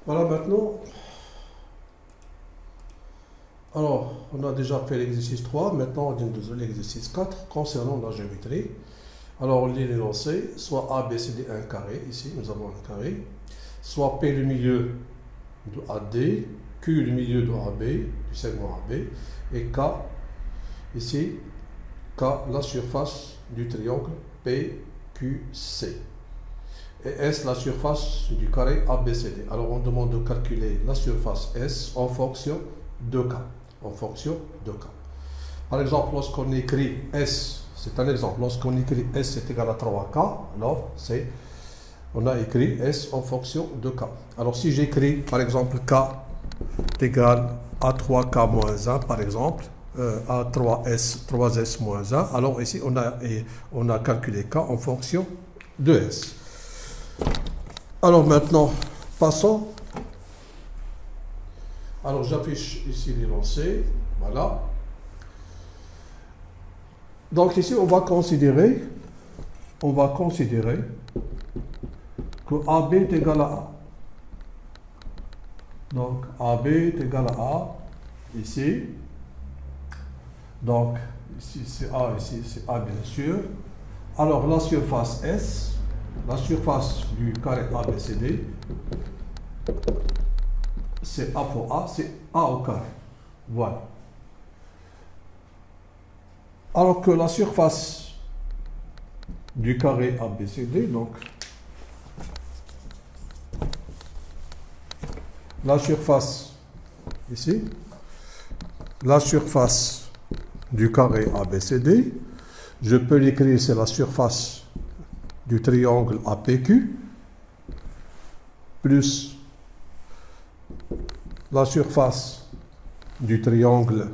Voilà maintenant. Alors, on a déjà fait l'exercice 3. Maintenant, on vient de l'exercice 4 concernant la géométrie. Alors, on lit l'énoncé. Soit A, B, C, D, un carré. Ici, nous avons un carré. Soit P, le milieu de AD. Q, le milieu de AB, du segment AB. Et K, ici, K, la surface du triangle PQC. Et S, la surface du carré ABCD. Alors, on demande de calculer la surface S en fonction de K. En fonction de K. Par exemple, lorsqu'on écrit S, c'est un exemple, lorsqu'on écrit S est égal à 3K, alors on a écrit S en fonction de K. Alors, si j'écris, par exemple, K est égal à 3K moins 1, par exemple, à 3S moins 1, alors ici, on a calculé K en fonction de S. Alors maintenant, passons. Alors j'affiche ici l'énoncé. Voilà. Donc ici, on va considérer que AB est égal à A. Donc AB est égal à A. Ici. Donc ici c'est A, ici c'est A bien sûr. Alors la surface S. La surface du carré ABCD, c'est A pour A, c'est A au carré. Voilà. Alors que la surface du carré ABCD, donc la surface ici, la surface du carré ABCD, je peux l'écrire, c'est la surface du triangle APQ plus la surface du triangle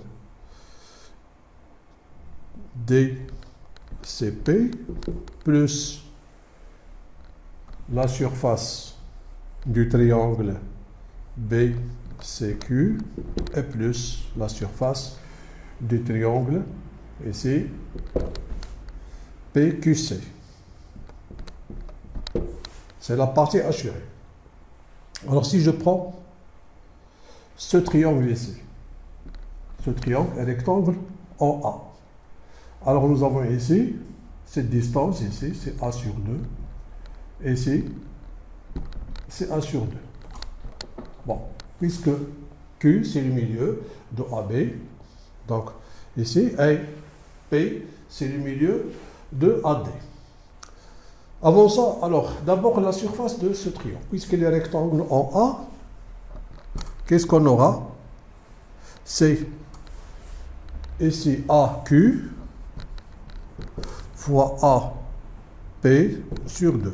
DCP plus la surface du triangle BCQ et plus la surface du triangle ici PQC. C'est la partie assurée. Alors si je prends ce triangle ici, ce triangle est rectangle en A. Alors nous avons ici, cette distance ici, c'est A sur 2. Ici, c'est A sur 2. Bon, puisque Q, c'est le milieu de AB. Donc ici, et P, c'est le milieu de AD. Avançons alors d'abord la surface de ce triangle. Puisqu'il est rectangle en A, qu'est-ce qu'on aura? C'est ici AQ fois AP sur 2.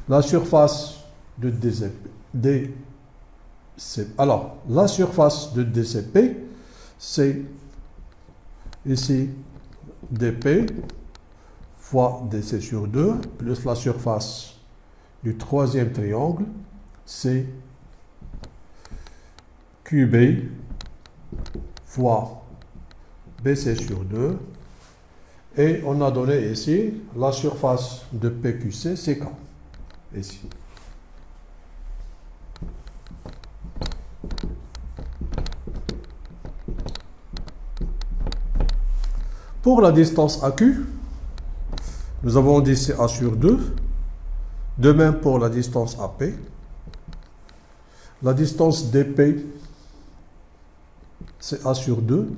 La surface de DCP. Alors, la surface de DCP, c'est ici DP fois DC sur 2, plus la surface du troisième triangle, c'est QB fois BC sur 2. Et on a donné ici la surface de PQC, c'est K. Ici. Pour la distance AQ, nous avons dit c'est A sur 2. De même pour la distance AP. La distance DP, c'est A sur 2.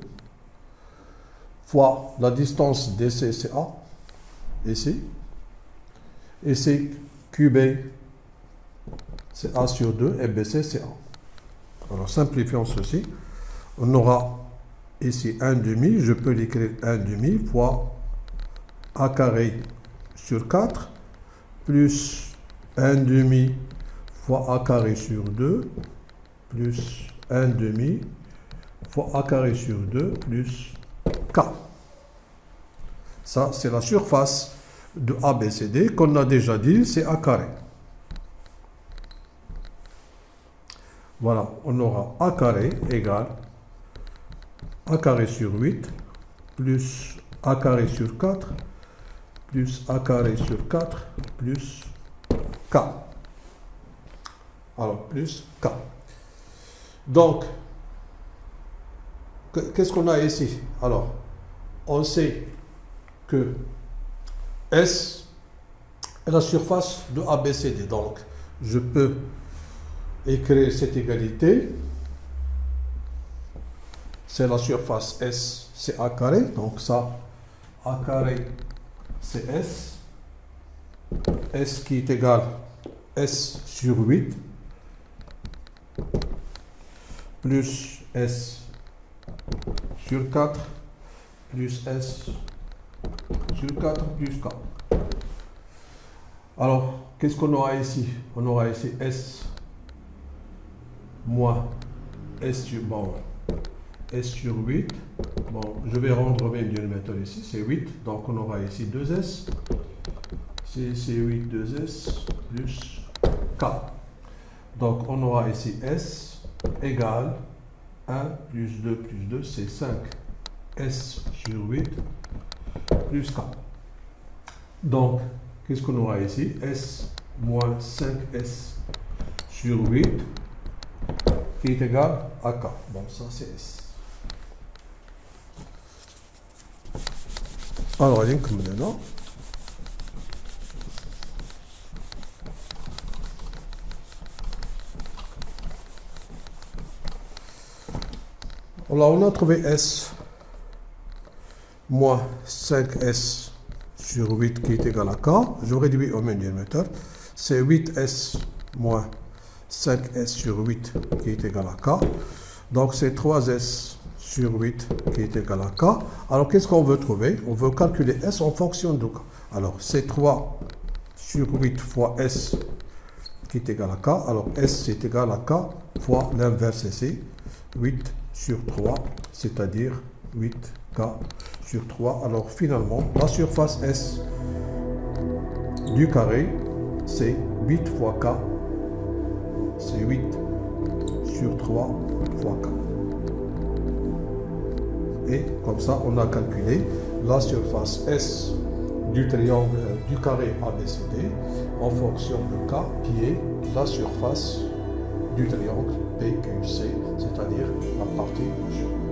Fois la distance DC, c'est A. Ici. Ici, QB, c'est A sur 2. Et BC, c'est A. Alors, simplifions ceci. On aura ici 1 demi. Je peux l'écrire 1 demi fois A carré sur 4 plus 1 demi fois A carré sur 2 plus 1 demi fois A carré sur 2 plus K. Ça, c'est la surface de ABCD qu'on a déjà dit, c'est A carré. Voilà, on aura A carré égale A carré sur 8 plus A carré sur 4 plus A carré sur 4 plus K. Alors, plus K. Donc, qu'est-ce qu'on a ici? Alors, on sait que S est la surface de ABCD. Donc, je peux écrire cette égalité. C'est la surface S, c'est A carré. Donc ça, A carré, c'est S. S qui est égal S sur 8 plus S sur 4 plus S sur 4 plus K. Alors, qu'est-ce qu'on aura ici? On aura ici S moins S sur, bon, S sur 8. Bon, je vais rendre mes dénominateurs ici, c'est 8. Donc on aura ici 2S. C'est 8, 2S plus K. Donc on aura ici S égale 1 plus 2, c'est 5. S sur 8 plus K. Donc, qu'est-ce qu'on aura ici? S moins 5S sur 8 qui est égal à K. Bon, ça c'est S. Alors, il y a comme maintenant. Alors, on a trouvé S moins 5S sur 8 qui est égal à K. Je réduis au même dénominateur. C'est 8S moins 5S sur 8 qui est égal à K. Donc, c'est 3S sur 8 qui est égal à K. Alors, qu'est-ce qu'on veut trouver? On veut calculer S en fonction de K. Alors, c'est 3 sur 8 fois S qui est égal à K. Alors, S c'est égal à K fois l'inverse ici. 8 sur 3, c'est-à-dire 8K sur 3. Alors, finalement, la surface S du carré, c'est 8 fois K. C'est 8 sur 3 fois K. Et comme ça, on a calculé la surface S du triangle, du carré ABCD en fonction de K, qui est la surface du triangle PQC, c'est-à-dire la partie gauche.